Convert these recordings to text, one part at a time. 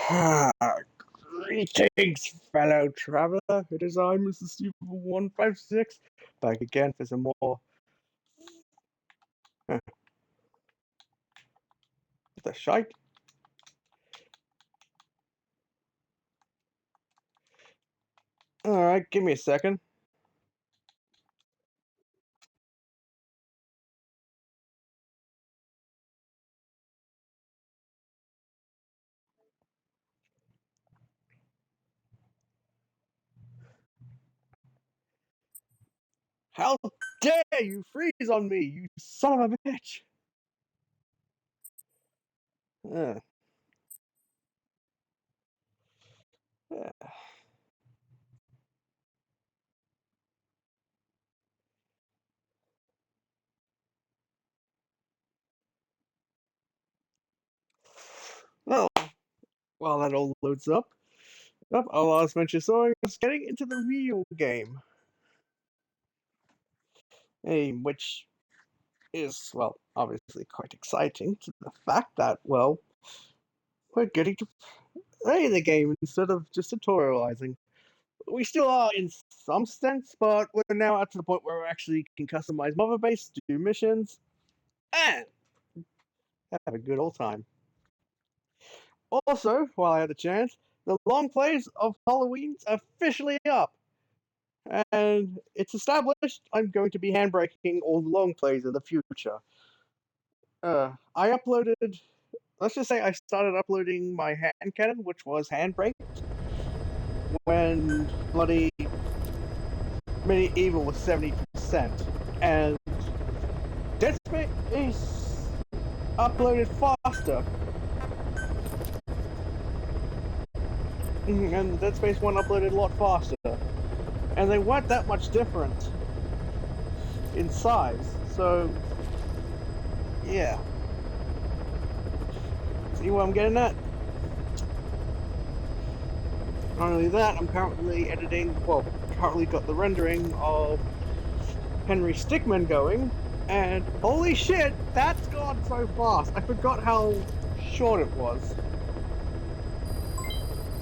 Ah, greetings, fellow traveler. It is I, Mr. Stupid156, back again for some more. Huh, the shite. Alright, give me a second. How dare you freeze on me, you son of a bitch! Uh, uh, well, while that all loads up, our last venture saw us getting into the real game. Which is, well, obviously quite exciting to the fact that, well, we're getting to play the game instead of just tutorializing. We still are in some sense, but we're now at the point where we actually can customize mother base, do missions, and have a good old time. Also, while I had the chance, the long plays of Halloween's officially up. And it's established I'm going to be handbraking all the long plays in the future. I uploaded, let's just say I started uploading my hand cannon, which was handbrake, when bloody Medieval was 70%. And Dead Space uploaded faster. And Dead Space 1 uploaded a lot faster. And they weren't that much different in size. So, yeah. See what I'm getting at? Not only that, I'm currently editing, well, currently got the rendering of Henry Stickmin going, and holy shit, that's gone so fast. I forgot how short it was.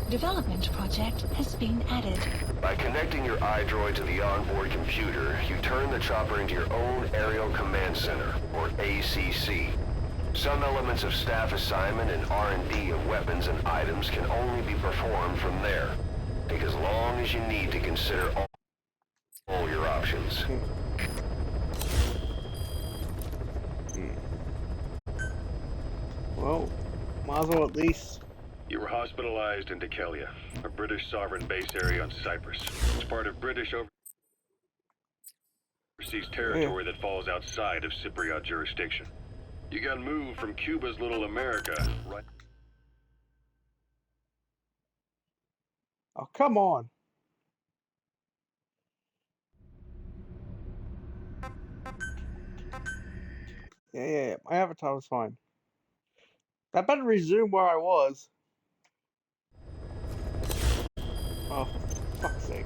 Development project has been added. By connecting your iDroid to the onboard computer, you turn the chopper into your own Aerial Command Center, or ACC. Some elements of staff assignment and R&D of weapons and items can only be performed from there. Take as long as you need to consider all your options. Well, might as well at least... You were hospitalized in Dhekelia, a British sovereign base area on Cyprus. It's part of British overseas territory that falls outside of Cypriot jurisdiction. You got moved from Cuba's Little America, right? Oh, come on. Yeah. My avatar was fine. I better resume where I was. Oh, for fuck's sake.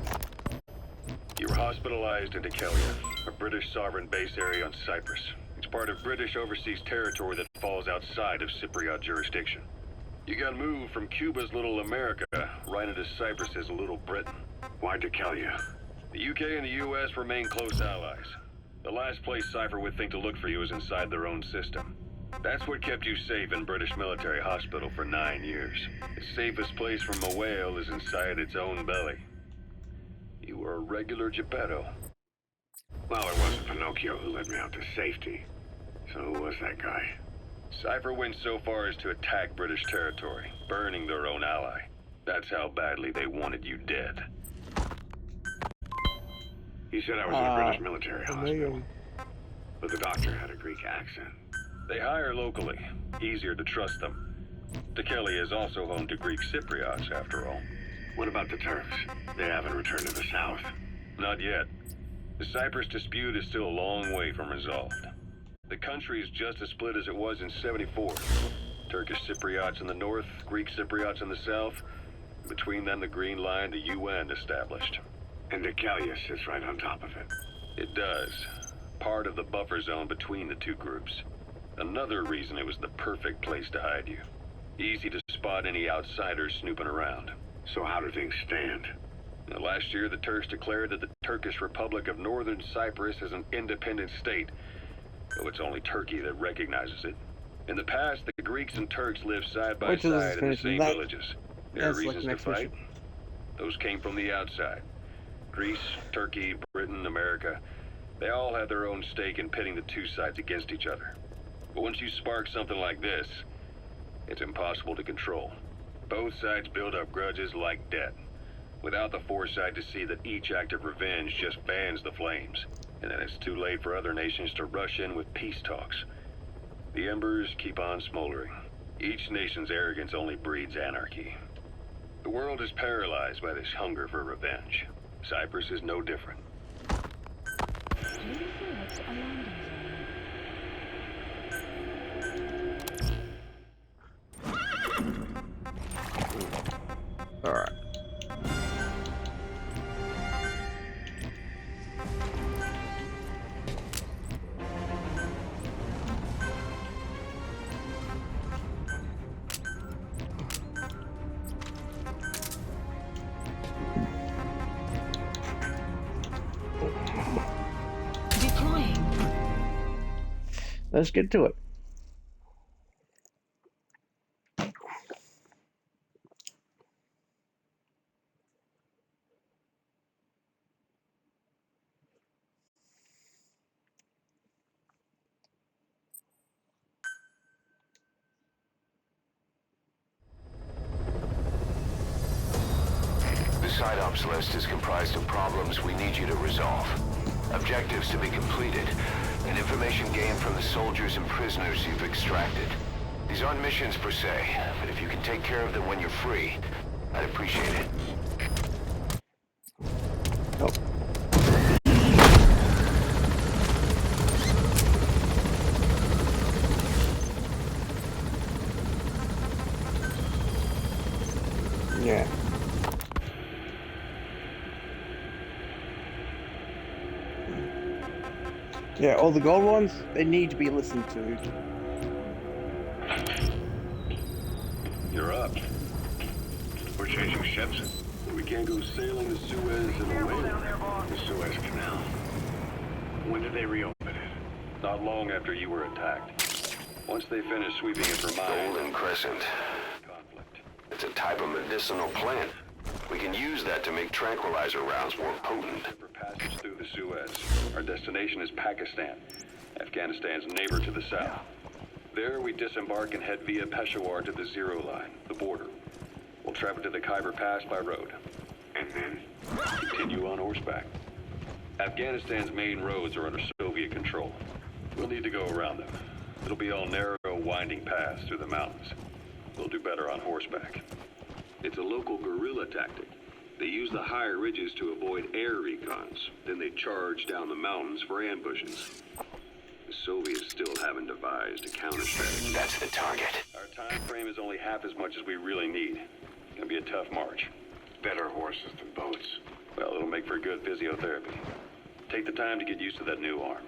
You were hospitalized in Dhekelia, a British sovereign base area on Cyprus. It's part of British overseas territory that falls outside of Cypriot jurisdiction. You got moved from Cuba's Little America right into Cyprus's Little Britain. Why Dhekelia? The UK and the US remain close allies. The last place Cypher would think to look for you is inside their own system. That's what kept you safe in British military hospital for 9 years. The safest place from a whale is inside its own belly. You were a regular Geppetto. Well, it wasn't Pinocchio who led me out to safety. So who was that guy? Cypher went so far as to attack British territory, burning their own ally. That's how badly they wanted you dead. He said I was in a British military hospital. But the doctor had a Greek accent. They hire locally. Easier to trust them. Dhekelia is also home to Greek Cypriots, after all. What about the Turks? They haven't returned to the south. Not yet. The Cyprus dispute is still a long way from resolved. The country is just as split as it was in '74. Turkish Cypriots in the north, Greek Cypriots in the south. Between them, the Green Line, the UN established. And Dhekelia sits right on top of it. It does. Part of the buffer zone between the two groups. Another reason it was the perfect place to hide you. Easy to spot any outsiders snooping around. So how do things stand? Now, last year, the Turks declared that the Turkish Republic of Northern Cyprus is an independent state, though it's only Turkey that recognizes it. In the past, the Greeks and Turks lived side by Wait till this is side in the finished, same that- villages. There are that's like reasons to next fight. mission. Those came from the outside. Greece, Turkey, Britain, America, they all had their own stake in pitting the two sides against each other. But once you spark something like this, it's impossible to control. Both sides build up grudges like debt, without the foresight to see that each act of revenge just fans the flames, and then it's too late for other nations to rush in with peace talks. The embers keep on smoldering. Each nation's arrogance only breeds anarchy. The world is paralyzed by this hunger for revenge. Cyprus is no different. Moving forward to a landing zone. Alright. Deploying. Let's get to it. The side ops list is comprised of problems we need you to resolve, objectives to be completed, and information gained from the soldiers and prisoners you've extracted. These aren't missions per se, but if you can take care of them when you're free, I'd appreciate it. Oh. Yeah. Yeah, all the gold ones, they need to be listened to. You're up. We're changing ships? We can't go sailing the Suez in a whale. The Suez Canal. When did they reopen it? Not long after you were attacked. Once they finished sweeping it for mines, Golden Crescent. conflict. It's a type of medicinal plant. We can use that to make tranquilizer rounds more potent. For passage through the Suez. Our destination is Pakistan, Afghanistan's neighbor to the south. There we disembark and head via Peshawar to the Zero Line, the border. We'll travel to the Khyber Pass by road. And then? Continue on horseback. Afghanistan's main roads are under Soviet control. We'll need to go around them. It'll be all narrow, winding paths through the mountains. We'll do better on horseback. It's a local guerrilla tactic. They use the higher ridges to avoid air recons. Then they charge down the mountains for ambushes. The Soviets still haven't devised a counter-strategy. That's the target. Our time frame is only half as much as we really need. It's gonna be a tough march. Better horses than boats. Well, it'll make for good physiotherapy. Take the time to get used to that new arm.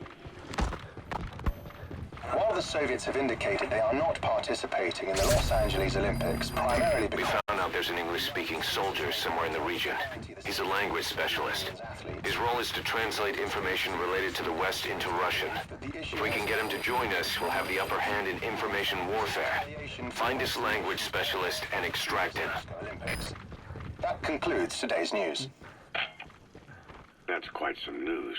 While the Soviets have indicated they are not participating in the Los Angeles Olympics, primarily We because found out there's an English-speaking soldier somewhere in the region. He's a language specialist. His role is to translate information related to the West into Russian. If we can get him to join us, we'll have the upper hand in information warfare. Find this language specialist and extract him. Olympics. That concludes today's news. That's quite some news.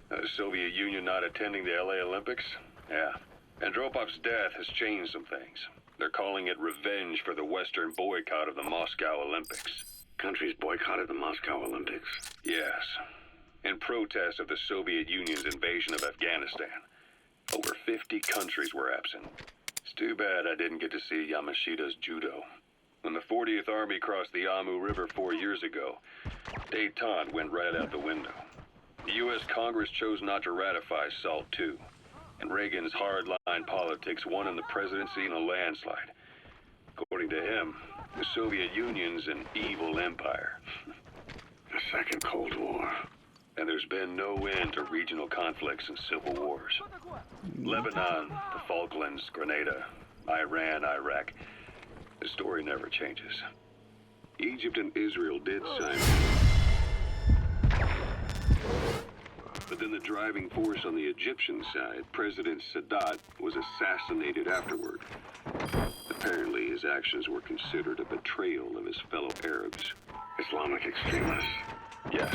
The Soviet Union not attending the LA Olympics? Yeah. Andropov's death has changed some things. They're calling it revenge for the Western boycott of the Moscow Olympics. Countries boycotted the Moscow Olympics. Yes. In protest of the Soviet Union's invasion of Afghanistan. Over 50 countries were absent. It's too bad I didn't get to see Yamashita's judo. When the 40th Army crossed the Amu River 4 years ago, détente went right out the window. The U.S. Congress chose not to ratify SALT II, and Reagan's hardline politics won in the presidency in a landslide. According to him, the Soviet Union's an evil empire. The Second Cold War. And there's been no end to regional conflicts and civil wars. Lebanon, the Falklands, Grenada, Iran, Iraq. The story never changes. Egypt and Israel did sign. But then the driving force on the Egyptian side, President Sadat, was assassinated afterward. Apparently, his actions were considered a betrayal of his fellow Arabs. Islamic extremists. Yes,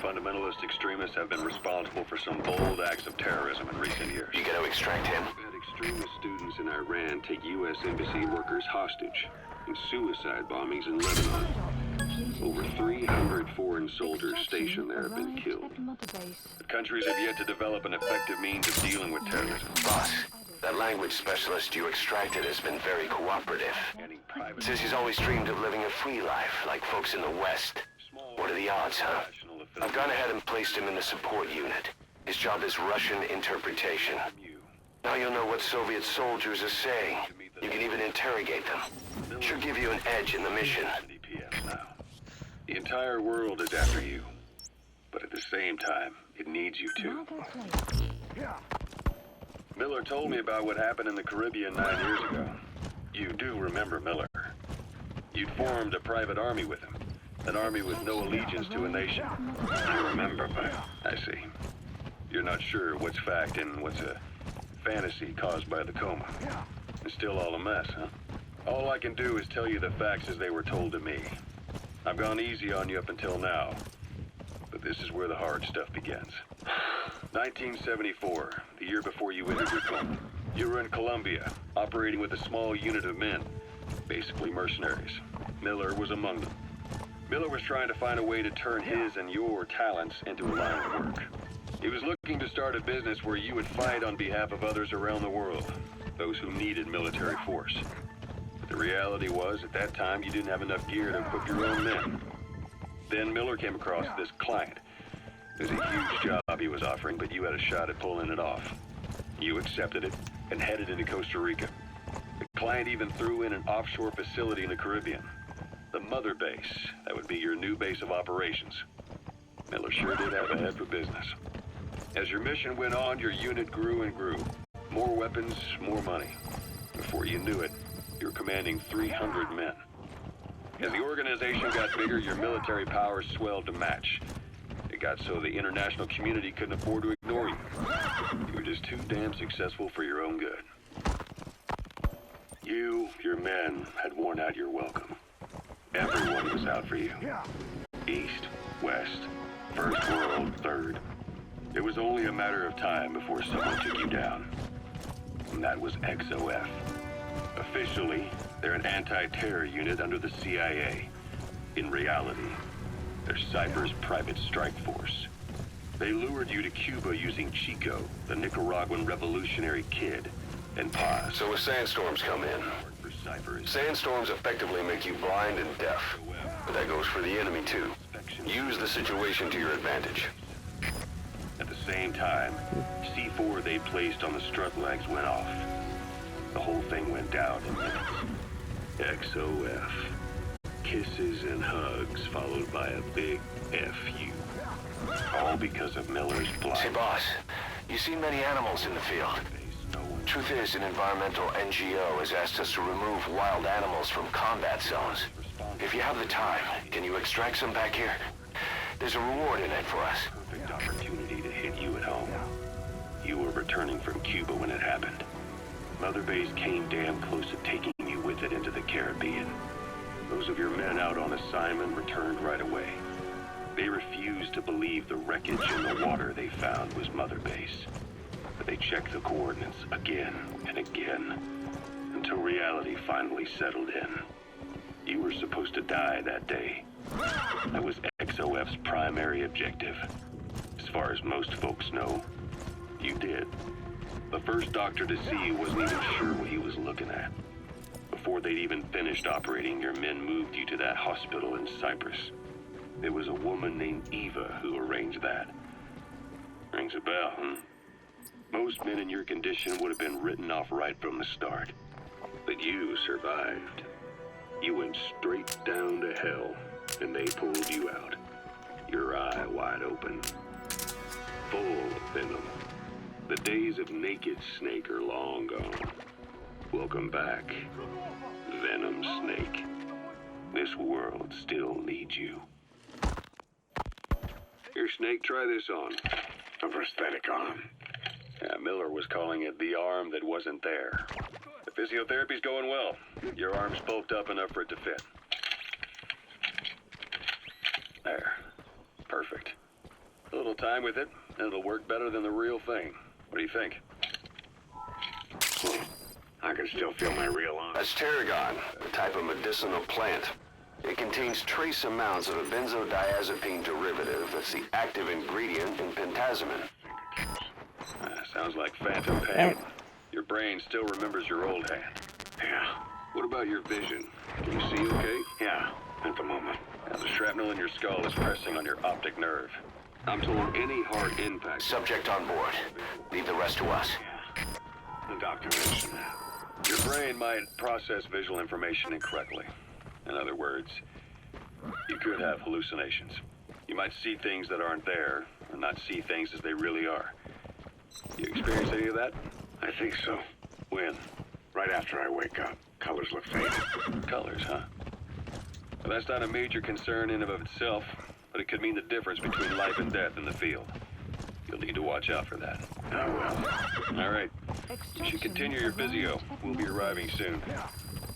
fundamentalist extremists have been responsible for some bold acts of terrorism in recent years. You gotta extract him. We've had extremist students in Iran take U.S. embassy workers hostage, and suicide bombings in Lebanon. Over 300 foreign soldiers stationed there have been killed. The countries have yet to develop an effective means of dealing with terrorism. Boss, that language specialist you extracted has been very cooperative. Says he's always dreamed of living a free life, like folks in the West. What are the odds, huh? I've gone ahead and placed him in the support unit. His job is Russian interpretation. Now you'll know what Soviet soldiers are saying. You can even interrogate them. Should give you an edge in the mission. The entire world is after you. But at the same time, it needs you too. Miller told me about what happened in the Caribbean 9 years ago. You do remember Miller. You'd formed a private army with him. An army with no allegiance to a nation. I remember, but I see. You're not sure what's fact and what's a fantasy caused by the coma. It's still all a mess, huh? All I can do is tell you the facts as they were told to me. I've gone easy on you up until now, but this is where the hard stuff begins. 1974, the year before you entered your coma. You were in Colombia, operating with a small unit of men, basically mercenaries. Miller was among them. Miller was trying to find a way to turn his and your talents into a line of work. He was looking to start a business where you would fight on behalf of others around the world, those who needed military force. But the reality was, at that time, you didn't have enough gear to equip your own men. Then Miller came across this client. It was a huge job he was offering, but you had a shot at pulling it off. You accepted it and headed into Costa Rica. The client even threw in an offshore facility in the Caribbean. The mother base, that would be your new base of operations. Miller sure did have a head for business. As your mission went on, your unit grew and grew. More weapons, more money. Before you knew it, you were commanding 300 men. As the organization got bigger, your military powers swelled to match. It got so the international community couldn't afford to ignore you. You were just too damn successful for your own good. You, your men, had worn out your welcome. Everyone was out for you. East, West, First World, Third. It was only a matter of time before someone took you down. And that was XOF. Officially, they're an anti-terror unit under the CIA. In reality, they're Cypher's private strike force. They lured you to Cuba using Chico, the Nicaraguan revolutionary kid, and Paz. So when sandstorms come in, sandstorms effectively make you blind and deaf. But that goes for the enemy too. Use the situation to your advantage. At the same time, C4 they placed on the strut legs went off. The whole thing went down in minutes. XOF. Kisses and hugs followed by a big FU. All because of Miller's blind. Say, boss, you see many animals in the field. Truth is, an environmental NGO has asked us to remove wild animals from combat zones. If you have the time, can you extract some back here? There's a reward in it for us. Perfect opportunity to hit you at home. You were returning from Cuba when it happened. Mother Base came damn close to taking you with it into the Caribbean. Those of your men out on assignment returned right away. They refused to believe the wreckage in the water they found was Mother Base. But they checked the coordinates again and again, until reality finally settled in. You were supposed to die that day. That was XOF's primary objective. As far as most folks know, you did. The first doctor to see you wasn't even sure what he was looking at. Before they'd even finished operating, your men moved you to that hospital in Cyprus. There was a woman named Eva who arranged that. Rings a bell, huh? Most men in your condition would have been written off right from the start. But you survived. You went straight down to hell, and they pulled you out. Your eye wide open. Full of venom. The days of Naked Snake are long gone. Welcome back, Venom Snake. This world still needs you. Here, Snake, try this on. A prosthetic arm. Yeah, Miller was calling it the arm that wasn't there. The physiotherapy's going well. Your arm's bulked up enough for it to fit. There. Perfect. A little time with it, and it'll work better than the real thing. What do you think? I can still feel my real arm. That's tarragon, a type of medicinal plant. It contains trace amounts of a benzodiazepine derivative that's the active ingredient in pentazimine. Sounds like phantom pain. Your brain still remembers your old hand. Yeah. What about your vision? Can you see okay? Yeah, at the moment. Now, the shrapnel in your skull is pressing on your optic nerve. I'm told any hard impact... Subject on board. Leave the rest to us. Yeah. The doctor mentioned that. Your brain might process visual information incorrectly. In other words, you could have hallucinations. You might see things that aren't there, or not see things as they really are. You experience any of that? I think so. When? Right after I wake up. Colors look faded. Colors, huh? Well, that's not a major concern in and of itself, but it could mean the difference between life and death in the field. You'll need to watch out for that. I will. All right. You should continue your physio. We'll be arriving soon.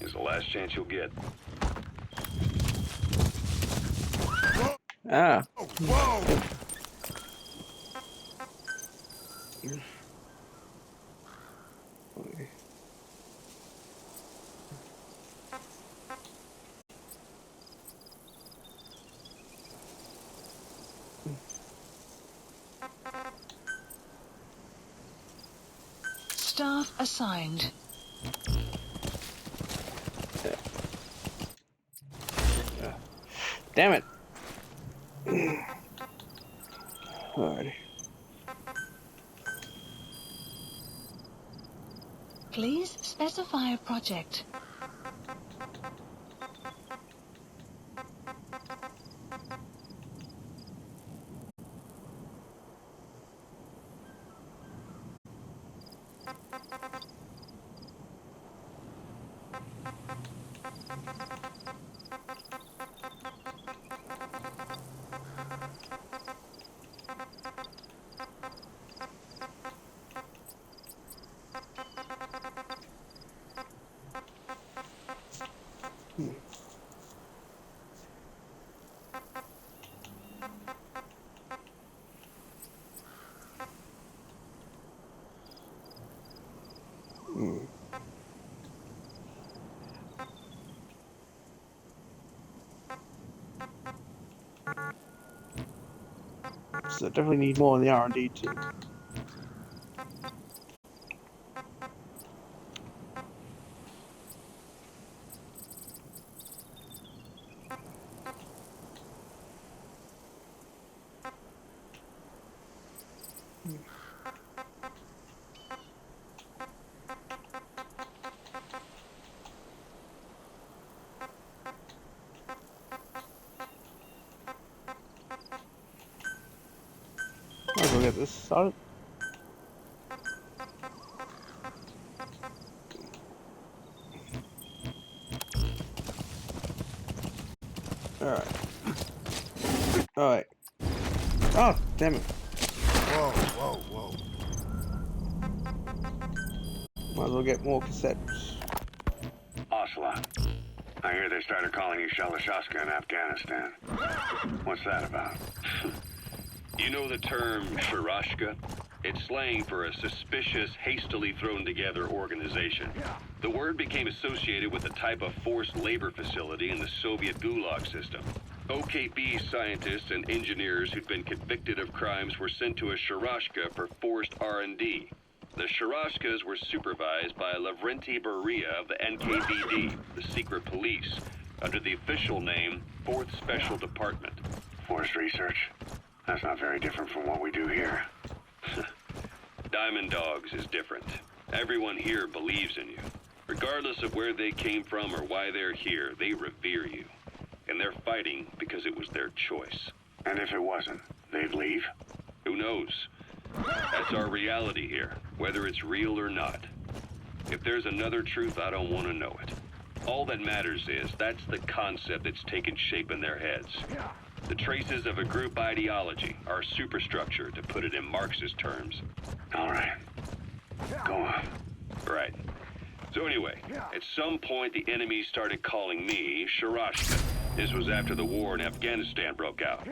It's the last chance you'll get. Ah. Staff assigned. Damn it. Alrighty. Please specify a project. So definitely need more in the R&D team. Might as well get this started. Alright. Alright. Oh, damn it. Whoa. Might as well get more cassettes. Ocelot. I hear they started calling you Shalashaska in Afghanistan. What's that about? You know the term Sharashka? It's slang for a suspicious, hastily thrown together organization. The word became associated with a type of forced labor facility in the Soviet Gulag system. OKB scientists and engineers who'd been convicted of crimes were sent to a Sharashka for forced R&D. The Sharashkas were supervised by Lavrenti Beria of the NKVD, the secret police, under the official name 4th Special Department. Forced research? That's not very different from what we do here. Diamond Dogs is different. Everyone here believes in you. Regardless of where they came from or why they're here, they revere you. And they're fighting because it was their choice. And if it wasn't, they'd leave? Who knows? That's our reality here, whether it's real or not. If there's another truth, I don't want to know it. All that matters is that's the concept that's taken shape in their heads. The traces of a group ideology, our superstructure, to put it in Marxist terms. All right. Go on. Right. So anyway, at some point the enemy started calling me Sharashka. This was after the war in Afghanistan broke out.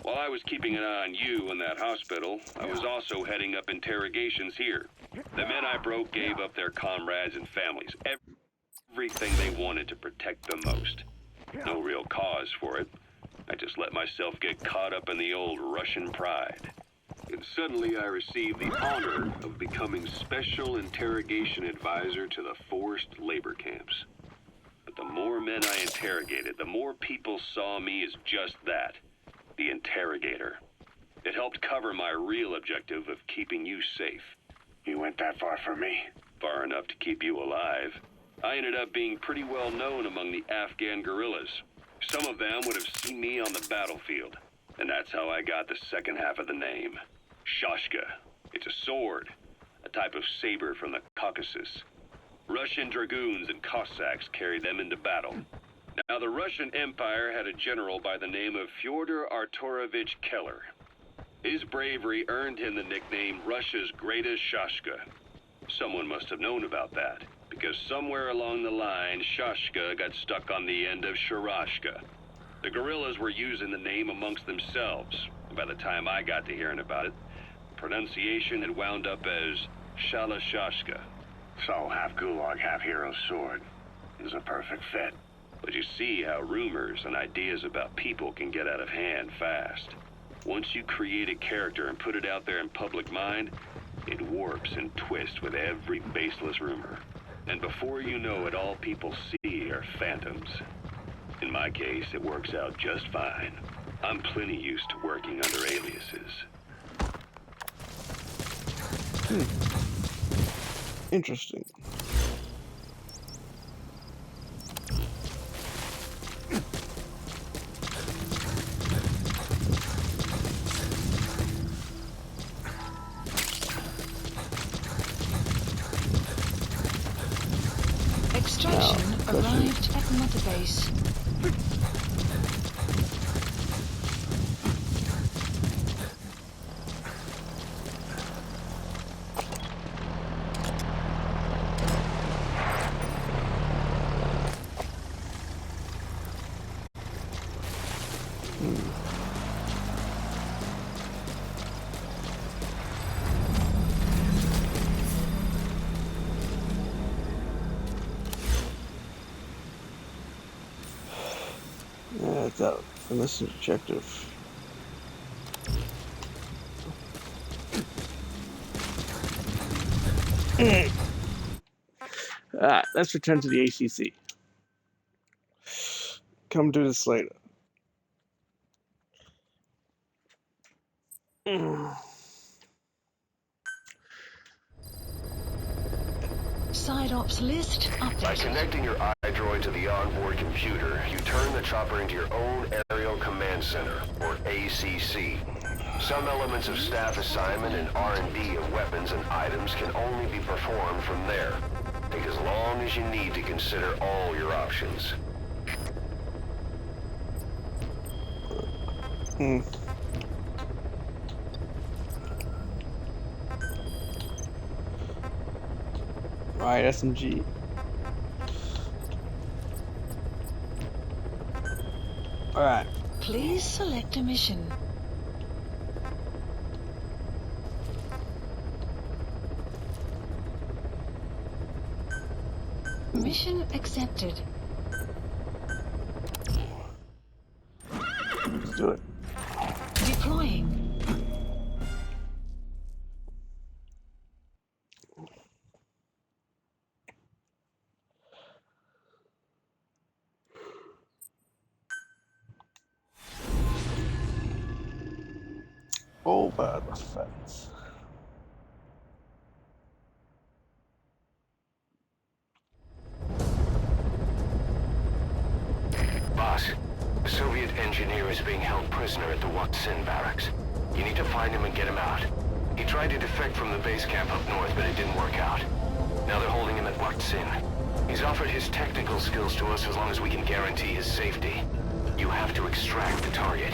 While I was keeping an eye on you in that hospital, I was also heading up interrogations here. The men I broke gave up their comrades and families, everything they wanted to protect them most. No real cause for it. I just let myself get caught up in the old Russian pride. And suddenly I received the honor of becoming Special Interrogation Advisor to the forced labor camps. But the more men I interrogated, the more people saw me as just that, the interrogator. It helped cover my real objective of keeping you safe. You went that far for me? Far enough to keep you alive. I ended up being pretty well known among the Afghan guerrillas. Some of them would have seen me on the battlefield. And that's how I got the second half of the name. Shashka. It's a sword, a type of saber from the Caucasus. Russian dragoons and Cossacks carried them into battle. Now, the Russian Empire had a general by the name of Fyodor Arturovich Keller. His bravery earned him the nickname Russia's Greatest Shashka. Someone must have known about that, because somewhere along the line, Shashka got stuck on the end of Sharashka. The guerrillas were using the name amongst themselves, and by the time I got to hearing about it, the pronunciation had wound up as Shalashashka. So, half gulag, half hero sword. Is a perfect fit. But you see how rumors and ideas about people can get out of hand fast. Once you create a character and put it out there in public mind, it warps and twists with every baseless rumor. And before you know it, all people see are phantoms. In my case, it works out just fine. I'm plenty used to working under aliases. Interesting. Extraction arrived at Mother Base. Yeah, that and this objective. Alright, let's return to the ACC. Come do this later. Side ops list By updated. connecting your iDroid to the onboard computer, you turn the chopper into your own Aerial Command Center, or ACC. Some elements of staff assignment and R&D of weapons and items can only be performed from there. Take as long as you need to consider all your options. Right, SMG. Alright. Please select a mission. Mission accepted. Let's do it. Deploying. Over the fence. Boss, a Soviet engineer is being held prisoner at the Waksin barracks. You need to find him and get him out. He tried to defect from the base camp up north, but it didn't work out. Now they're holding him at Waksin. He's offered his technical skills to us as long as we can guarantee his safety. You have to extract the target.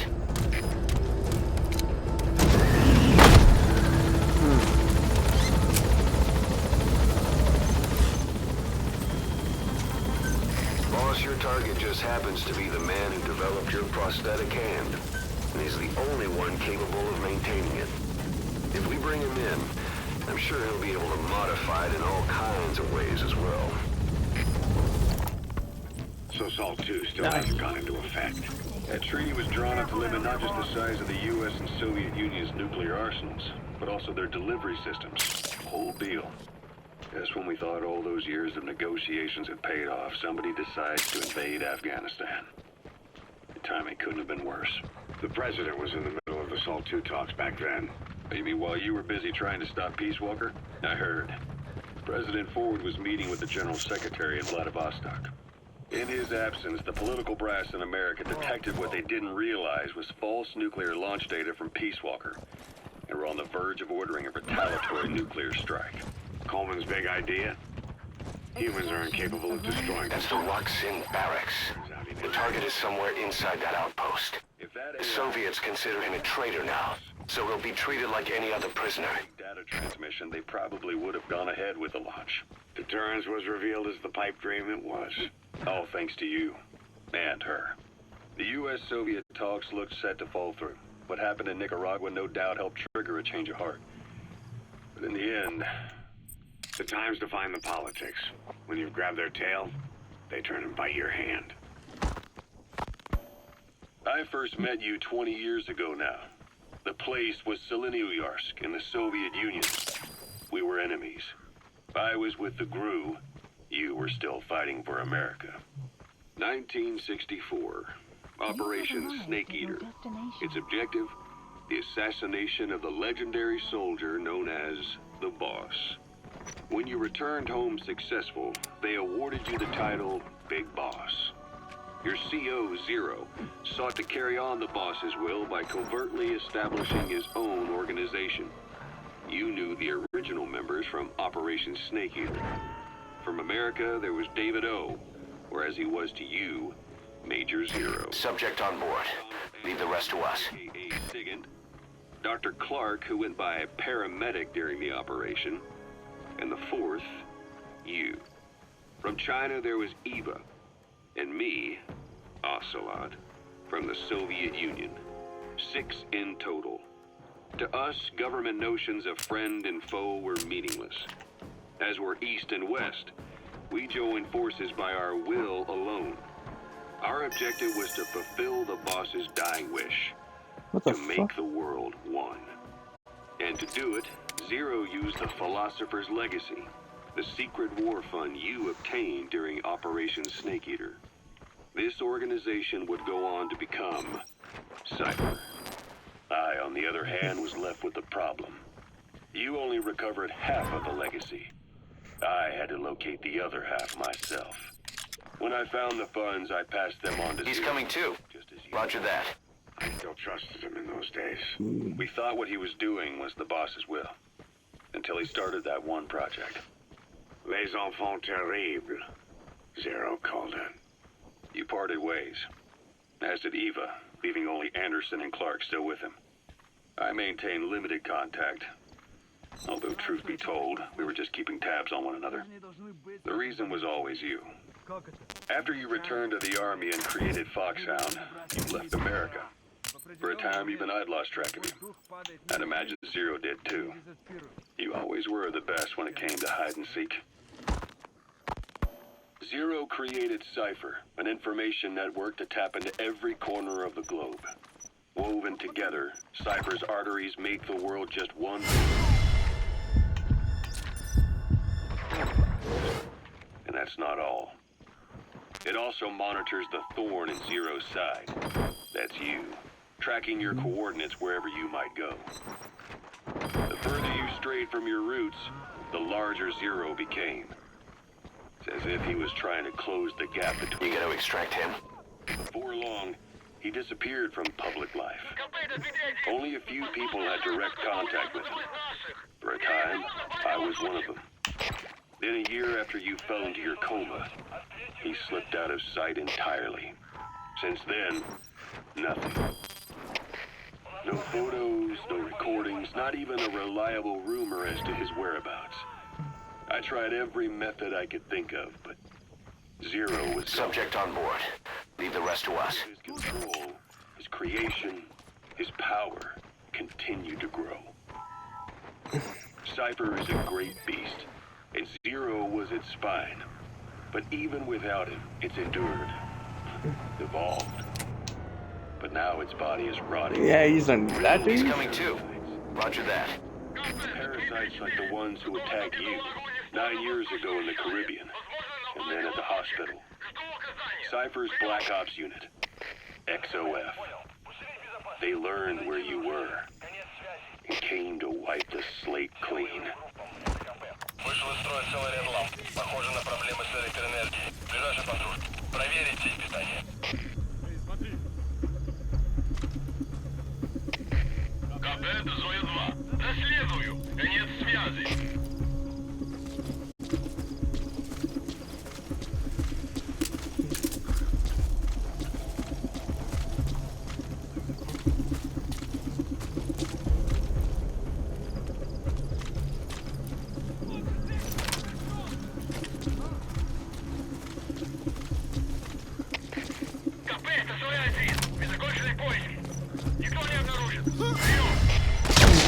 Boss, your target just happens to be the man who developed your prosthetic hand. And he's the only one capable of maintaining it. If we bring him in, I'm sure he'll be able to modify it in all kinds of ways as well. So SALT 2 still hasn't gone into effect. That treaty was drawn up to limit not just the size of the U.S. and Soviet Union's nuclear arsenals, but also their delivery systems. Whole deal. Just when we thought all those years of negotiations had paid off, somebody decides to invade Afghanistan. The timing couldn't have been worse. The president was in the middle of the SALT 2 talks back then. You mean while you were busy trying to stop Peace Walker? I heard. President Ford was meeting with the General Secretary in Vladivostok. In his absence, the political brass in America detected what they didn't realize was false nuclear launch data from Peace Walker. They were on the verge of ordering a retaliatory nuclear strike. Coleman's big idea? Humans are incapable of destroying That's the Lok Sin barracks. The target is somewhere inside that outpost. If that The Soviets consider him a traitor now, so he'll be treated like any other prisoner. data transmission, they probably would have gone ahead with the launch. Deterrence was revealed as the pipe dream it was. All thanks to you. And her. The U.S.-Soviet talks looked set to fall through. What happened in Nicaragua no doubt helped trigger a change of heart. But in the end... The time's to find the politics. When you've grabbed their tail, they turn and bite your hand. I first met you 20 years ago now. The place was Selenouyarsk in the Soviet Union. We were enemies. I was with the GRU. You were still fighting for America. 1964. Operation Snake Eater. Its objective? The assassination of the legendary soldier known as the Boss. When you returned home successful, they awarded you the title Big Boss. Your CO, Zero, sought to carry on the boss's will by covertly establishing his own organization. You knew the original members from Operation Snake Eater. From America, there was David O, or as he was to you, Major Zero. Subject on board. Leave the rest to us. AKA Sigint, Dr. Clark, who went by a paramedic during the operation, and the fourth, you. From China, there was Eva, and me, Ocelot, from the Soviet Union. 6 in total. To us, government notions of friend and foe were meaningless. As were East and West, we joined forces by our will alone. Our objective was to fulfill the boss's dying wish. What the to fuck? make the world one. And to do it, Zero used the Philosopher's Legacy, the secret war fund you obtained during Operation Snake Eater. This organization would go on to become Cypher. I, on the other hand, was left with the problem. You only recovered half of the legacy. I had to locate the other half myself. When I found the funds, I passed them on to He's Zero, coming too. just as you. Roger that. I still trusted him in those days. We thought what he was doing was the boss's will. Until he started that one project. Les enfants terribles, Zero called it. You parted ways. As did Eva, leaving only Anderson and Clark still with him. I maintained limited contact. Although, truth be told, we were just keeping tabs on one another. The reason was always you. After you returned to the Army and created Foxhound, you left America. For a time, even I'd lost track of you. I'd imagine Zero did too. You always were the best when it came to hide and seek. Zero created Cypher, an information network to tap into every corner of the globe. Woven together, Cypher's arteries make the world just one. And that's not all. It also monitors the thorn in Zero's side. That's you, tracking your coordinates wherever you might go. The further you strayed from your roots, the larger Zero became. It's as if he was trying to close the gap between... You gotta extract him. Before long, he disappeared from public life. Only a few people had direct contact with him. For a time, I was one of them. Then a year after you fell into your coma, he slipped out of sight entirely. Since then, nothing. No photos, no recordings, not even a reliable rumor as to his whereabouts. I tried every method I could think of, but zero was Subject on board. Leave the rest to us. his control, his creation, his power continued to grow. Cypher is a great beast, and Zero was its spine. But even without it, it's endured, evolved. But now its body is rotting. Yeah, he's on that He's dude. coming too. Roger that. Parasites like the ones who attacked you 9 years ago in the Caribbean, and then at the hospital. Cypher's Black Ops unit, XOF. They learned where you were and came to wipe the slate clean. Вышел из строя целый ряд ламп. Похоже на проблемы с электроэнергией. Ближайший патруль. Проверить сеть питания. КП, это Зоя-2. Доследую. Конец связи. КП, это Зоя-1. Мы закончили поиски. Никто не обнаружен. Прием.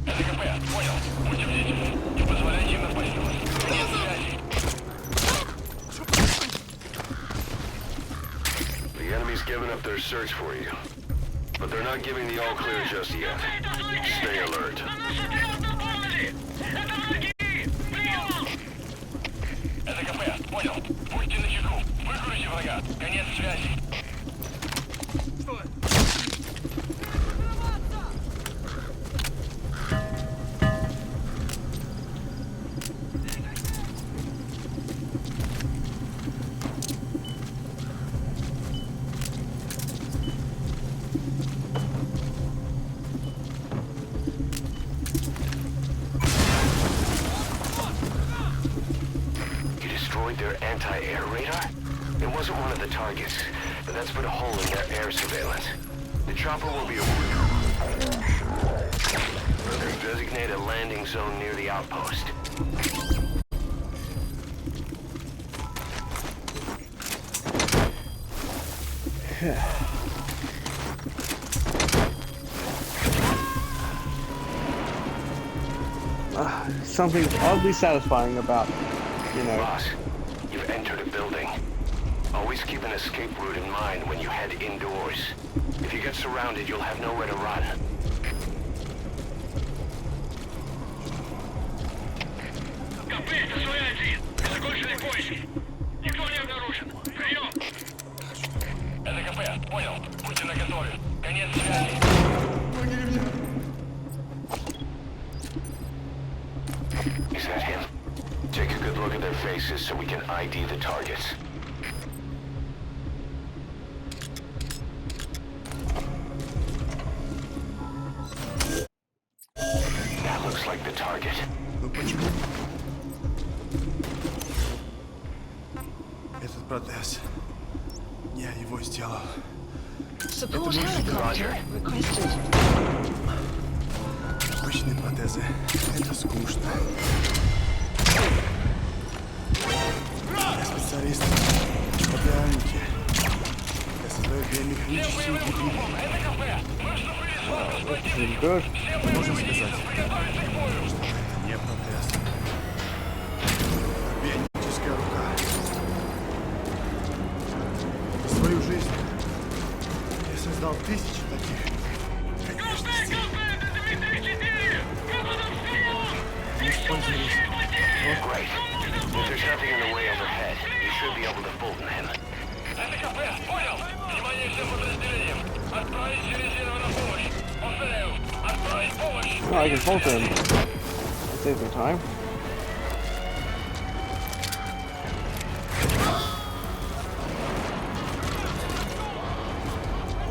Это КП, понял. Будьте бдительны. Не позволяйте им напасть на вас. Конец связи. The enemy's given up their search for you. But they're not giving the all clear just yet. Stay alert. Это КП, понял. Будьте начеку. Выкурите врага. Конец связи. You destroyed their anti-air radar? It wasn't one of the targets, but that's put a hole in their air surveillance. The chopper will be They've designated a landing zone near the outpost. Something oddly satisfying about, you know. Boss, you've entered a building. Always keep an escape route in mind when you head indoors. If you get surrounded, you'll have nowhere to run. КП, это Зоя-1. Мы закончили поиски. Никто не обнаружен. Прием. Это КП, понял. Будьте наготове. Конец связи. Is that him? Take a good look at their faces so we can ID the targets. That looks like the target. Ну почему? Этот протез. Я его сделал. Support helicopter requested. Обычные протезы. Это скучно. Я специалист по бионике. Я создаю биомеханические гибриды. Pretty good. Можно сказать, что это не протез. Бионическая рука. За свою жизнь я создал тысячи таких конечностей. Не пользуюсь. Great. If there's nothing in the way overhead, you should be able to Fulton him. Это КП, понял. Внимание всем подразделениям. Отправить резервную помощь. Повторяю, отправить помощь. Well, I can falter him. Save me time.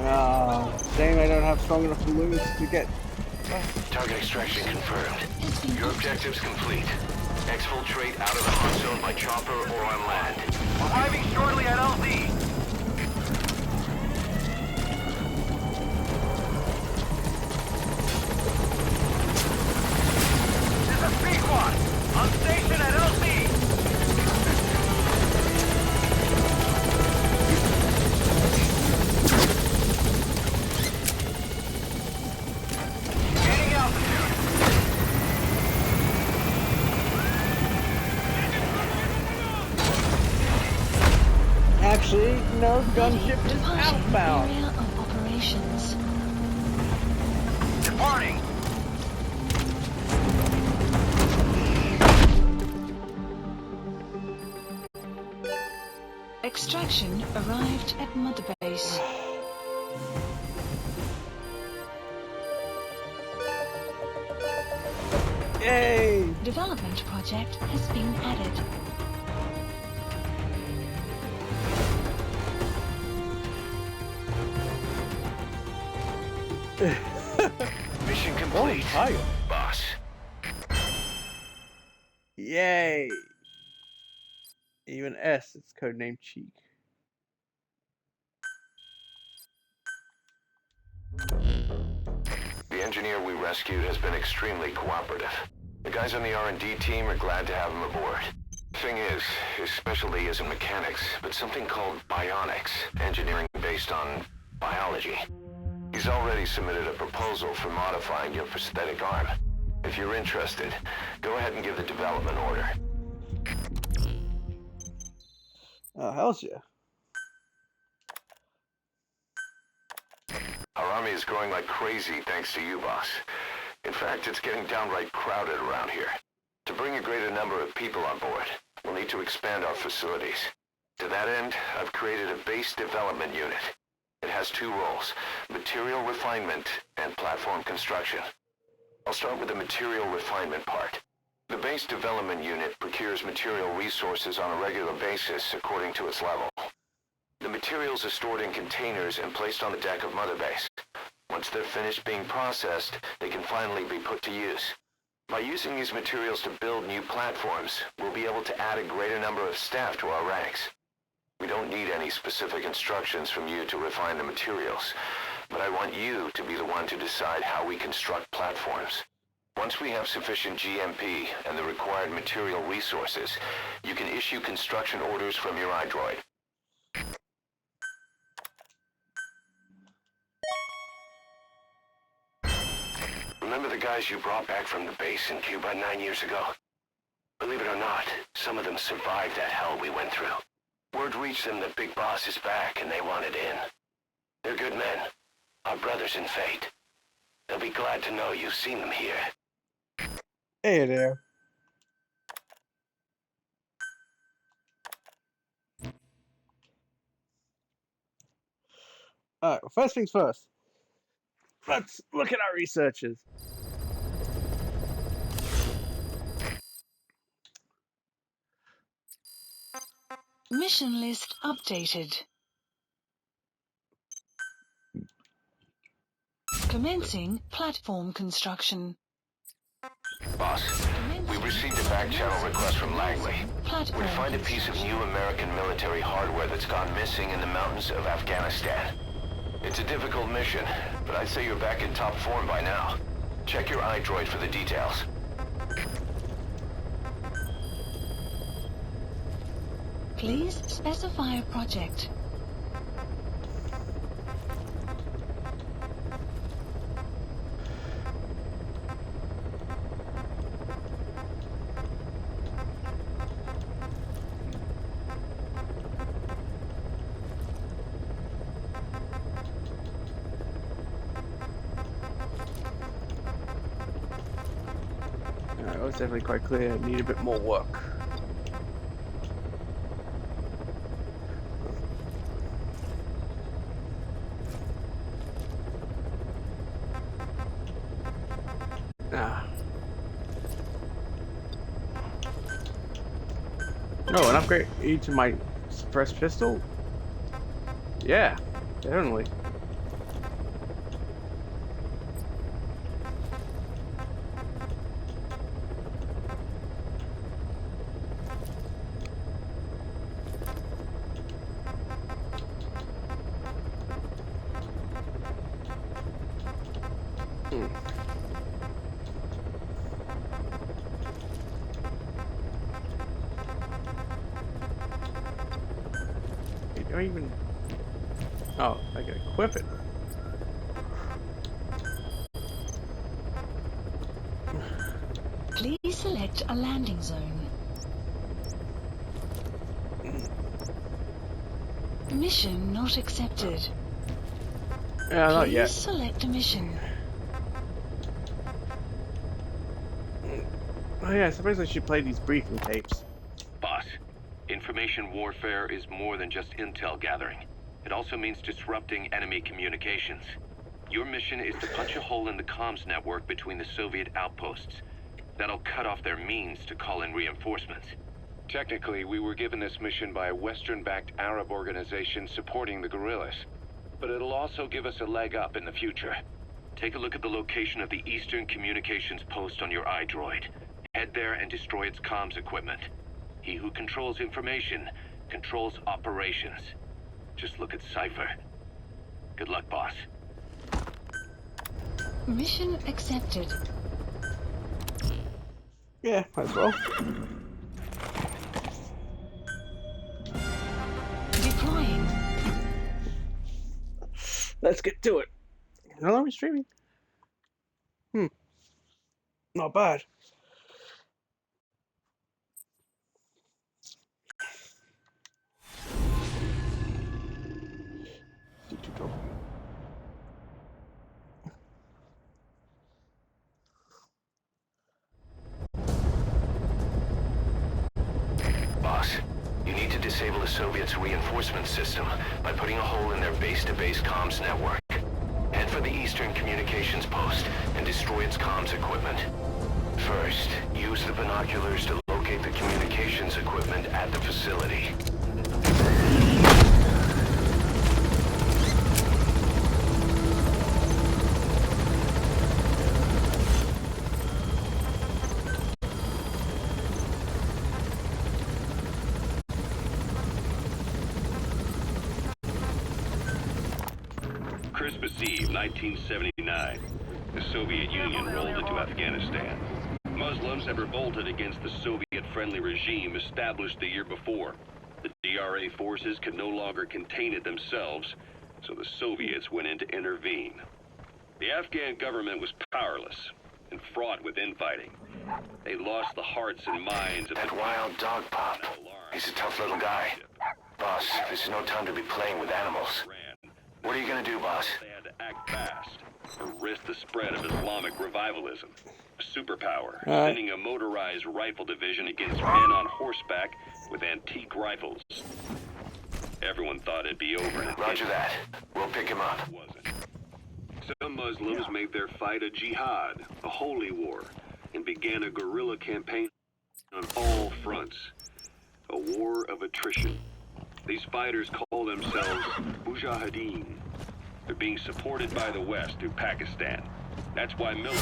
Ah, dang, I don't have strong enough balloons to get Target extraction confirmed. Has been Your objective's complete. Exfiltrate out of the hot zone by chopper or on land. Arriving shortly at LZ. This is Pequod. On station at LZ. Gaining altitude. Actually, no, gunship is departing outbound. area of operations. Departing. Extraction arrived at Mother Base. Yay! Development project has been added. Mission Oh, complete, hi. boss. Yay! Even S, it's codenamed Cheek. The engineer we rescued has been extremely cooperative. The guys on the R&D team are glad to have him aboard. Thing is, his specialty isn't mechanics, but something called bionics, engineering based on biology. He's already submitted a proposal for modifying your prosthetic arm. If you're interested, go ahead and give the development order. Oh, hell's yeah. Our army is growing like crazy thanks to you, boss. In fact, it's getting downright crowded around here. To bring a greater number of people on board, we'll need to expand our facilities. To that end, I've created a base development unit. It has two roles, material refinement and platform construction. I'll start with the material refinement part. The base development unit procures material resources on a regular basis according to its level. The materials are stored in containers and placed on the deck of Mother Base. Once they're finished being processed, they can finally be put to use. By using these materials to build new platforms, we'll be able to add a greater number of staff to our ranks. We don't need any specific instructions from you to refine the materials, but I want you to be the one to decide how we construct platforms. Once we have sufficient GMP and the required material resources, you can issue construction orders from your iDroid. Remember the guys you brought back from the base in Cuba 9 years ago? Believe it or not, some of them survived that hell we went through. Word reached them that Big Boss is back and they wanted in. They're good men, our brothers in fate. They'll be glad to know you've seen them here. Hey there. Alright, well, first things first. Let's look at our researchers. Mission list updated. Commencing platform construction. Boss, we received a back channel request from Langley. Platform We're to find a piece of new American military hardware that's gone missing in the mountains of Afghanistan. It's a difficult mission, but I'd say you're back in top form by now. Check your iDroid for the details. Please specify a project. Alright, well, it's definitely quite clear. I need a bit more work. Oh, an upgrade to my suppressed pistol? Yeah, definitely. I even... Oh, I can equip it. Please select a landing zone. Mission not accepted. Yeah, not Please yet. select a mission. Oh yeah, I suppose I should play these briefing tapes. Boss, information warfare is more than just intel gathering. It also means disrupting enemy communications. Your mission is to punch a hole in the comms network between the Soviet outposts. That'll cut off their means to call in reinforcements. Technically, we were given this mission by a Western-backed Arab organization supporting the guerrillas. But it'll also give us a leg up in the future. Take a look at the location of the Eastern Communications Post on your iDroid. Head there and destroy its comms equipment. He who controls information controls operations. Just look at Cypher. Good luck, boss. Mission accepted. Yeah, might as well. Deploying. Let's get to it. How long are we streaming? Not bad. Boss, you need to disable the Soviets' reinforcement system by putting a hole in their base-to-base comms network. Head for the Eastern Communications Post and destroy its comms equipment. First, use the binoculars to locate the communications equipment at the facility. Christmas Eve, 1979. The Soviet Union rolled into Afghanistan. Muslims had revolted against the Soviet-friendly regime established the year before. The DRA forces could no longer contain it themselves, so the Soviets went in to intervene. The Afghan government was powerless and fraught with infighting. They lost the hearts and minds of That wild dog pup. He's a tough little guy. Boss, this is no time to be playing with animals. What are you gonna do, boss? They had to act fast or risk the spread of Islamic revivalism. A superpower, sending a motorized rifle division against men on horseback with antique rifles. Everyone thought it'd be over. Roger that. We'll pick him up. It wasn't. Some Muslims made their fight a jihad, a holy war, and began a guerrilla campaign on all fronts. A war of attrition. These fighters call themselves Mujahideen. They're being supported by the West through Pakistan. That's why military...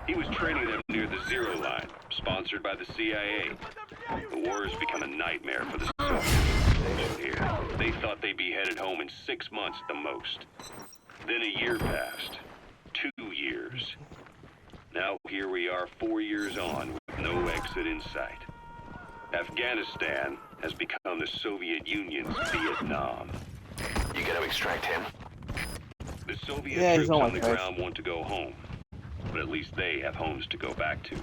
He was training them near the Zero Line, sponsored by the CIA. The war has become a nightmare for the Soviets here. They thought they'd be headed home in 6 months at the most. Then a year passed. 2 years. Now here we are 4 years on with no exit in sight. Afghanistan has become the Soviet Union's Vietnam. You gotta extract him. The Soviet troops on the ground want to go home, but at least they have homes to go back to.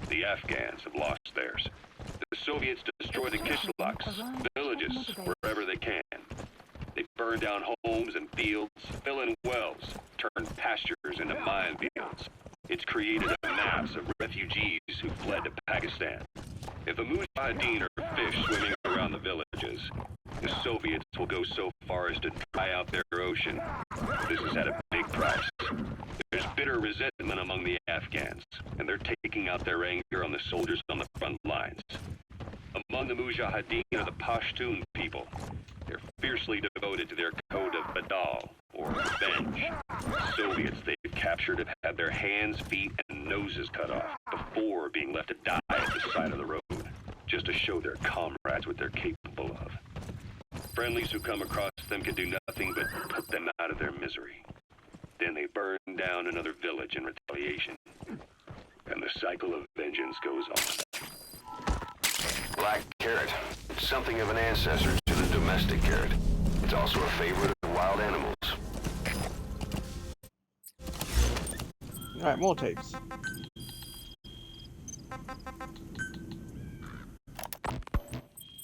The Afghans have lost theirs. The Soviets destroy the kishlaks, villages, wherever they can. They burn down homes and fields, fill in wells, turn pastures into minefields. It's created a mass of refugees who fled to Pakistan. If the Mujahideen are fish swimming around the villages, the Soviets will go so far as to dry out their ocean. This is at a big price. There's bitter resentment among the Afghans, and they're taking out their anger on the soldiers on the front lines. Among the Mujahideen are the Pashtun people. They're fiercely devoted to their code of Badal, or revenge. The Soviets they've captured have had their hands, feet, and noses cut off before being left to die at the side of the road, just to show their comrades what they're capable of. Friendlies who come across them can do nothing but put them out of their misery. Then they burn down another village in retaliation. And the cycle of vengeance goes on. Black carrot. It's something of an ancestor to the domestic carrot. It's also a favorite of wild animals. Alright, more tapes.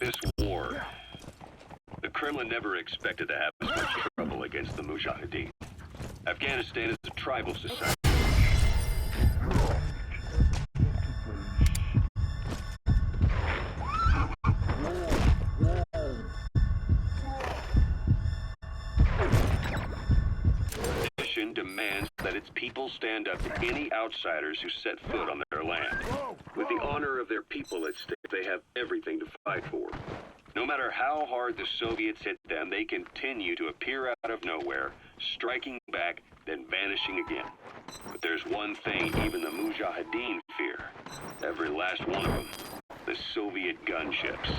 This war, the Kremlin never expected to have as much trouble against the Mujahideen. Afghanistan is a tribal society. The mission demands that its people stand up to any outsiders who set foot on their land. With the honor of their people at stake, they have everything to fight for. No matter how hard the Soviets hit them, they continue to appear out of nowhere, striking back, then vanishing again. But there's one thing even the Mujahideen fear. Every last one of them. The Soviet gunships.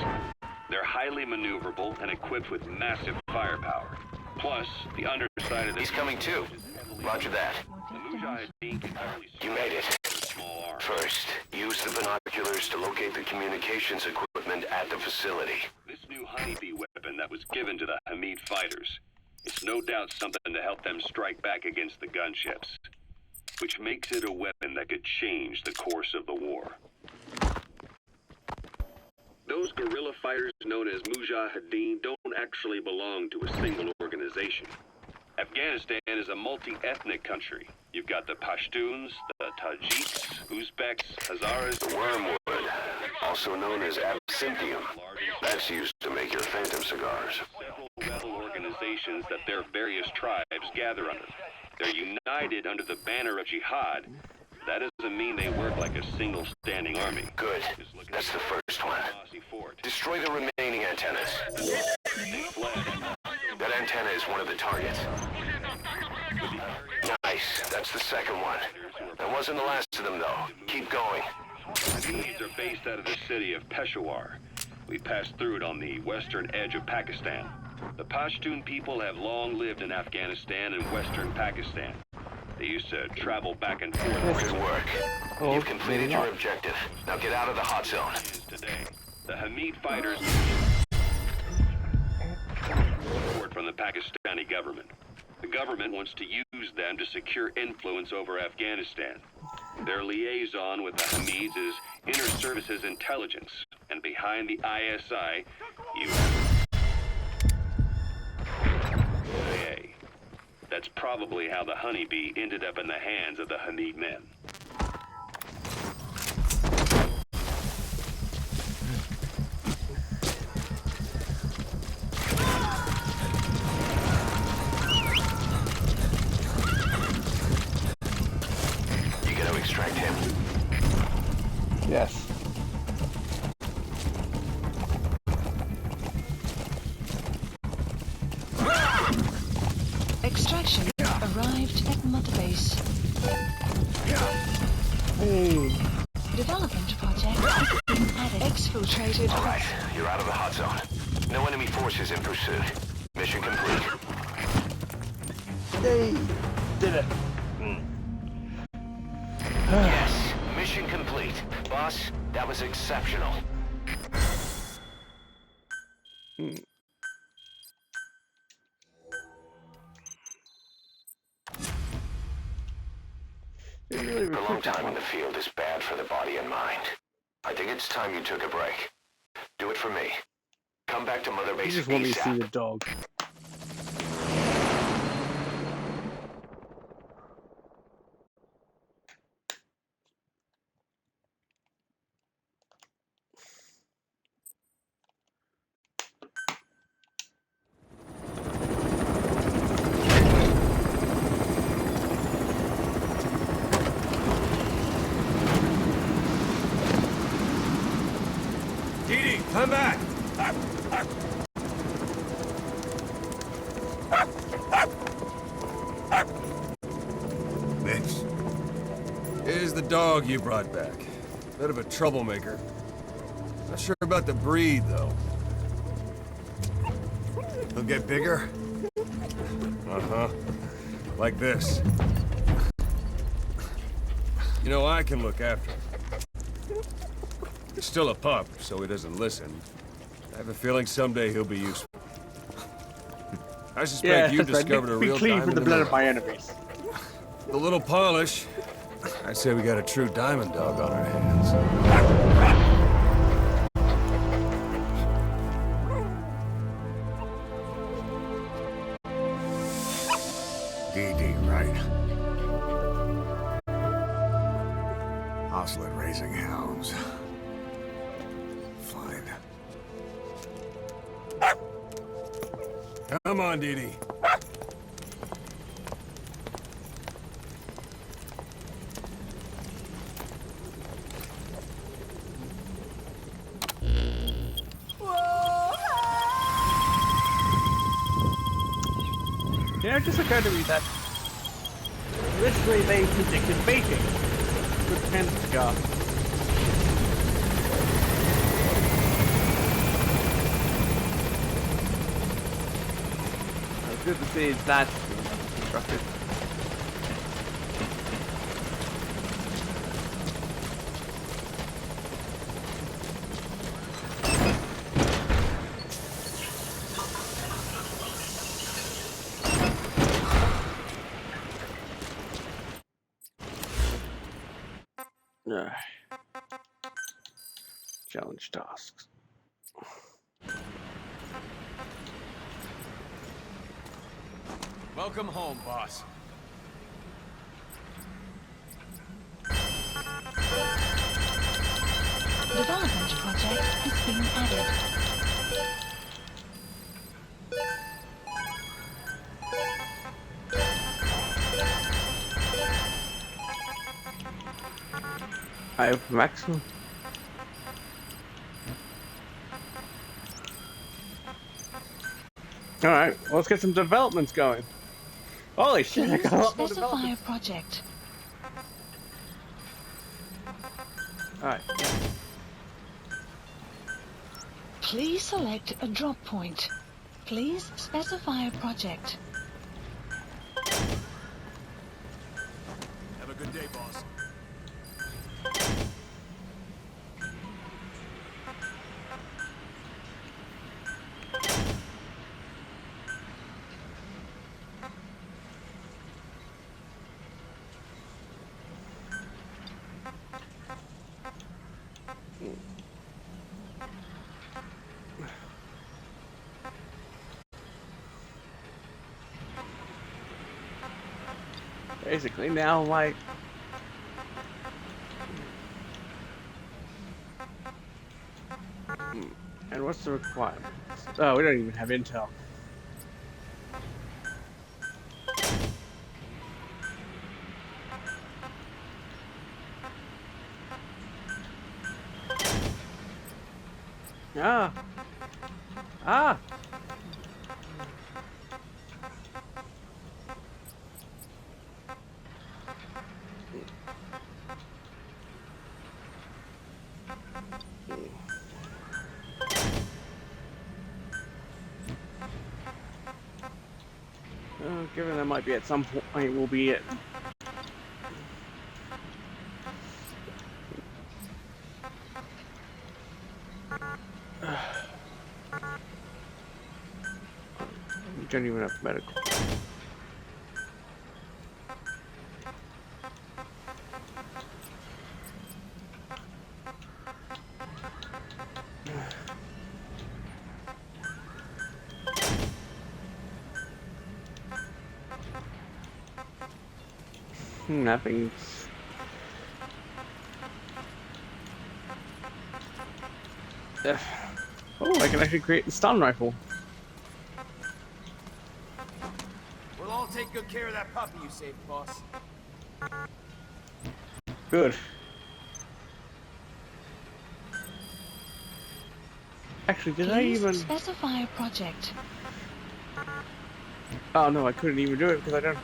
They're highly maneuverable and equipped with massive firepower. Plus, the underside of this... He's coming too. Roger that. The Mujahideen can only... You made it. Small arms. First, use the binoculars to locate the communications equipment at the facility. This new honeybee weapon that was given to the Hamid fighters, it's no doubt something to help them strike back against the gunships, which makes it a weapon that could change the course of the war. Those guerrilla fighters known as Mujahideen don't actually belong to a single organization. Afghanistan is a multi-ethnic country. You've got the Pashtuns, the Tajiks, Uzbeks, Hazaras... The wormwood, also known as absinthium. That's used to make your phantom cigars. Several rebel organizations that their various tribes gather under. They're united under the banner of jihad. That doesn't mean they work like a single standing army. Good. That's the first one. Destroy the remaining antennas. They fled. That antenna is one of the targets. Nice. That's the second one. That wasn't the last of them, though. Keep going. These are based out of the city of Peshawar. We passed through it on the western edge of Pakistan. The Pashtun people have long lived in Afghanistan and western Pakistan. They used to travel back and forth. Good work. Oh, You've completed your objective. Now get out of the hot zone. Today, the Hamid fighters support from the Pakistani government. The government wants to use them to secure influence over Afghanistan. Their liaison with the Hamids is Inter Services Intelligence, and behind the ISI, you have CIA. That's probably how the honeybee ended up in the hands of the Hamid men. You gonna extract him? Yes. Extraction arrived at Mother Base. Hey. Development project had exfiltrated. All right, you're out of the hot zone. No enemy forces in pursuit. Mission complete. Yay! Did it. Yes, mission complete. Boss, that was exceptional. Prolonged time in the field is bad for the body and mind. I think it's time you took a break. Do it for me. Come back to Mother You Base just want me to see ASAP. the dog. Didi, come back! Mitch, here's the dog you brought back. Bit of a troublemaker. Not sure about the breed, though. He'll get bigger? Uh-huh. Like this. You know, I can look after him. He's still a pup, so he doesn't listen. I have a feeling someday he'll be useful. I suspect you discovered a real clean diamond from the in blood the of my enemies. With a little polish, I'd say we got a true diamond dog on our hands. DD, right? Oslet raising hounds. Fine. Come on, Dee Dee. Yeah, it just occurred to me that literally they predicted baking with Pentagon. It's good to see that constructed. Challenge tasks. Welcome home, boss. Development project has been added. I have maximum. Alright, well, let's get some developments going. Holy shit, I Please got a lot more specify a development. project. Alright, yeah. Please select a drop point. Please specify a project. Have a good day, boss. Basically, now, like... And what's the requirement? Oh, we don't even have intel. Ah! Ah! Given that might be at some point, will be it. We don't even have medical. Nothing. Oh, I can actually create the stun rifle. We'll all take good care of that puppy you saved, boss. Good. Actually, did I Please even... specify a project. Oh no, I couldn't even do it because I don't...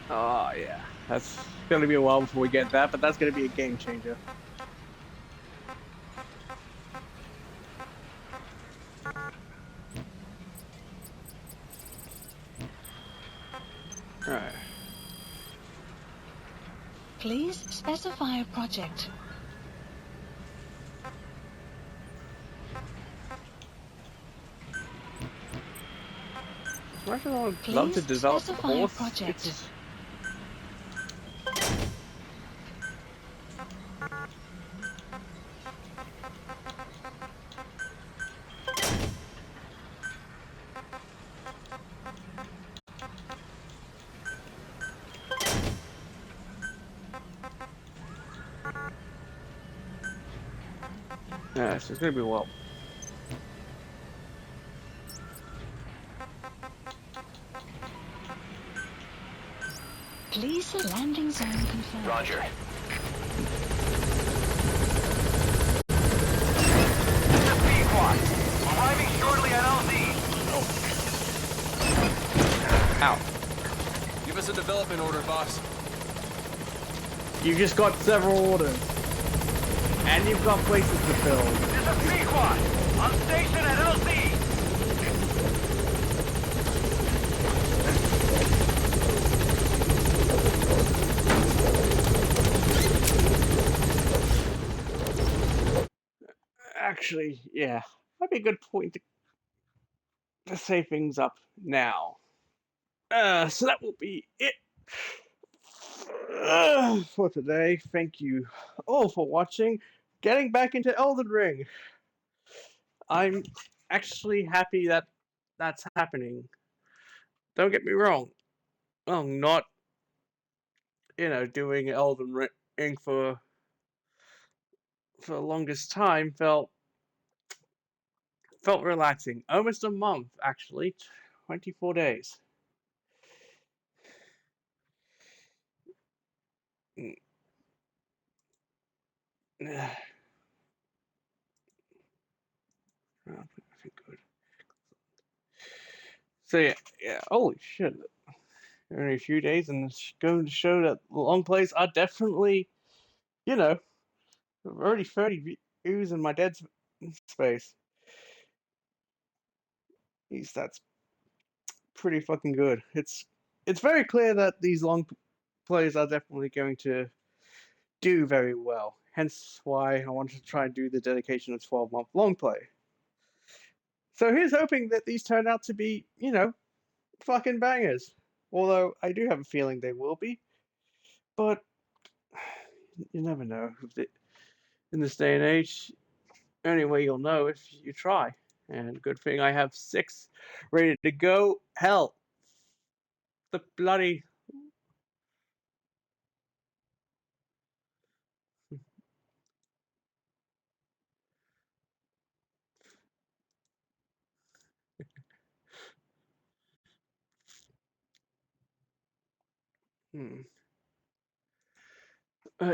Oh, yeah. That's going to be a while before we get that, but that's going to be a game changer. Alright. Please specify a project. Why should I love to develop the specify a horse? project. Yeah, it's going to be a while. Please the landing zone confirmed. Roger. Pequod, arriving shortly at LZ. Ow. Give us a development order, boss. You just got several orders. And you've got places to fill. This is Pequod, on station at LZ. Actually, yeah. Might be a good point to say things up now. So that will be it for today. Thank you all for watching. Getting back into Elden Ring. I'm actually happy that that's happening. Don't get me wrong. I'm not, doing Elden Ring for the longest time felt relaxing. Almost a month, actually. 24 days. Good. So yeah, holy shit. Only a few days, and it's going to show that long plays are definitely, already 30 views in my dead space. That's pretty fucking good. It's very clear that these long plays are definitely going to do very well. Hence why I wanted to try and do the dedication of 12-month long play. So here's hoping that these turn out to be, fucking bangers. Although I do have a feeling they will be. But you never know. In this day and age, only way you'll know if you try. And good thing I have 6 ready to go. Hell, the bloody...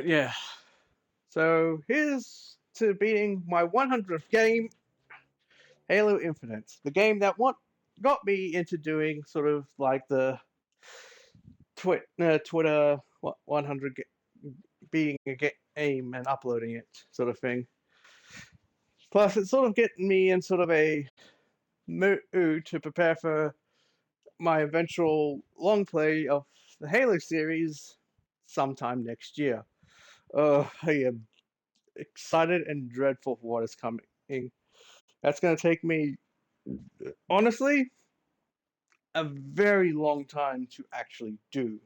yeah. So here's to beating my 100th game, Halo Infinite. The game that got me into doing sort of like the Twitter 100 beating a game and uploading it sort of thing. Plus, it's sort of getting me in sort of a mood to prepare for my eventual long play of the Halo series sometime next year. I am excited and dreadful for what is coming. That's going to take me, honestly, a very long time to actually do.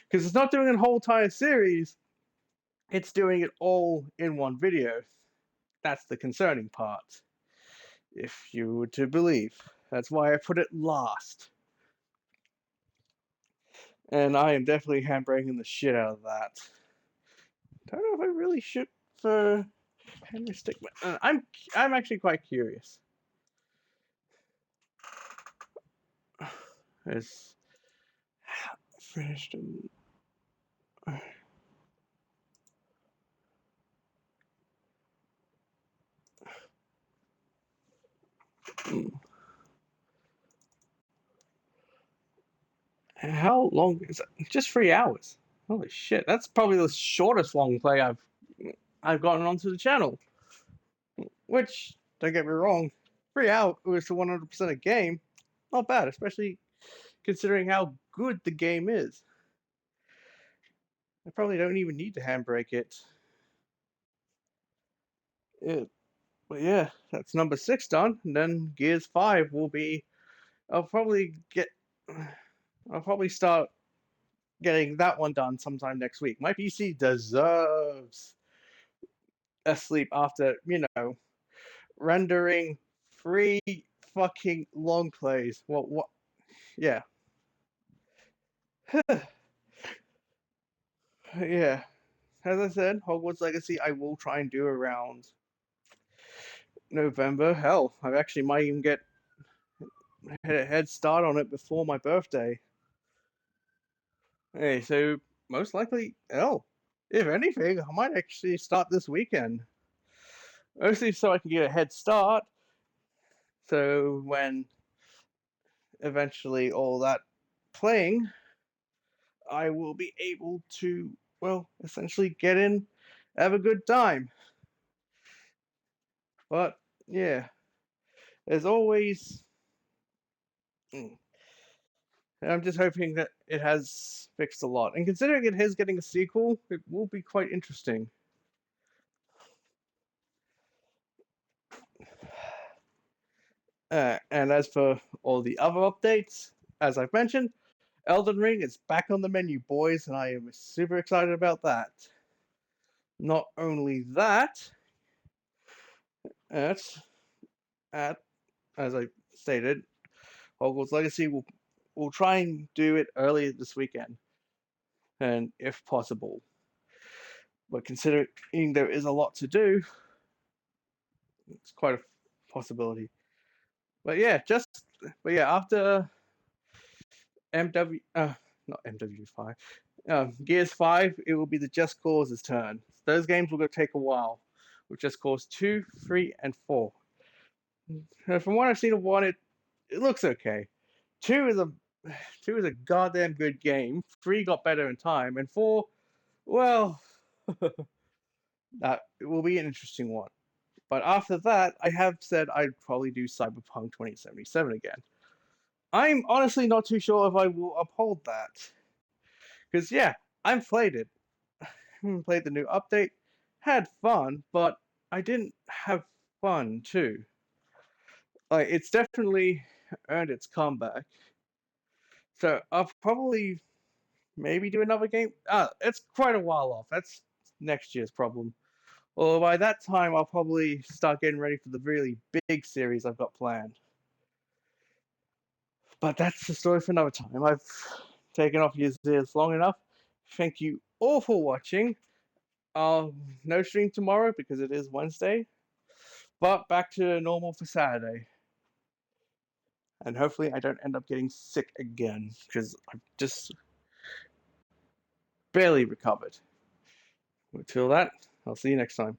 Because it's not doing a whole entire series, it's doing it all in one video. That's the concerning part, if you were to believe. That's why I put it last. And I am definitely handbraking the shit out of that. Don't know if I really should for Henry Stickmin. I'm actually quite curious. It's finished and How long is it? Just 3 hours. Holy shit, that's probably the shortest long play I've gotten onto the channel. Which, don't get me wrong, 3 hours to 100% a game, not bad, especially considering how good the game is. I probably don't even need to handbrake it. But yeah, that's number 6 done, and then Gears 5 will be. I'll probably start getting that one done sometime next week. My PC deserves a sleep after, rendering 3 fucking long plays. What? Yeah. Yeah. As I said, Hogwarts Legacy I will try and do around November. Hell, I actually might even get a head start on it before my birthday. Hey, so most likely, if anything, I might actually start this weekend. Mostly so I can get a head start. So when eventually all that playing, I will be able to, essentially get in, have a good time. But yeah, as always, I'm just hoping that it has fixed a lot. And considering it is getting a sequel, it will be quite interesting. And as for all the other updates, as I've mentioned, Elden Ring is back on the menu, boys, and I am super excited about that. Not only that, as I stated, Hogwarts Legacy will try and do it early this weekend, and if possible. But considering there is a lot to do, it's quite a possibility. But yeah, after not MW5, Gears 5, it will be the Just Cause's turn. Those games will take a while, with Just Cause 2, 3, and 4. From what I've seen of 1, it looks okay. 2 is a goddamn good game. 3 got better in time, and 4, well, that will be an interesting one. But after that, I have said I'd probably do Cyberpunk 2077 again. I'm honestly not too sure if I will uphold that. Because, yeah, I've played it. Played the new update, had fun, but I didn't have fun too. Like, it's definitely earned its comeback. So I'll probably maybe do another game. It's quite a while off. That's next year's problem. Although by that time, I'll probably start getting ready for the really big series I've got planned. But that's the story for another time. I've taken off your ears long enough. Thank you all for watching. No stream tomorrow because it is Wednesday. But back to normal for Saturday. And hopefully I don't end up getting sick again, because I've just barely recovered. Until that, I'll see you next time.